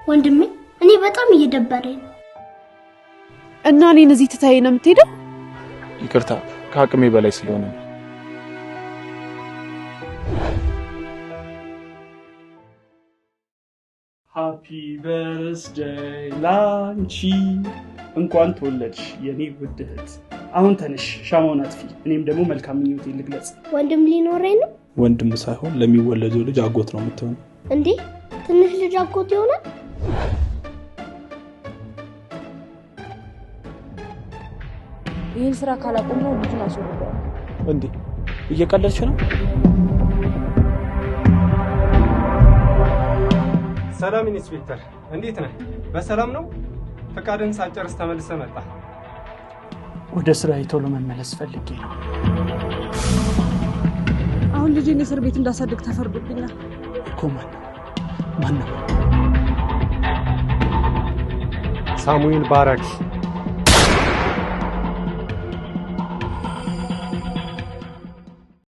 ወንድሜ እኔ በጣም እየደበረኝ ነው። እና እኔን እዚህ ትታይ ነው የምትሄደው? ይቅርታ ከአቅሜ በላይ ስለሆነ። ሃፒ በርዝዴይ ላንቺ እንኳን ተወለድሽ የኔ ውድ እህት። አሁን ተነሽ ሻማውን አጥፊ፣ እኔም ደግሞ መልካም ምኞቴን ልግለጽ። ወንድም ሊኖረኝ ነው? ወንድም ሳይሆን ለሚወለደው ልጅ አጎት ነው የምትሆነው። እንዴ ትንሽ ልጅ አጎት ይሆናል? ይህን ስራ ካላቆምነው ልጁን አስወርደዋል። እንዴ እየቀለድሽ ነው? ሰላም ኢንስፔክተር፣ እንዴት ነህ? በሰላም ነው? ፈቃድን ሳጨርስ ተመልሰህ መጣ። ወደ ስራዬ ቶሎ መመለስ ፈልጌ ነው። አሁን ልጄን እስር ቤት እንዳሳድግ ተፈርዶብኛል እኮ። ማን ነው? ሳሙኤል ባራኪ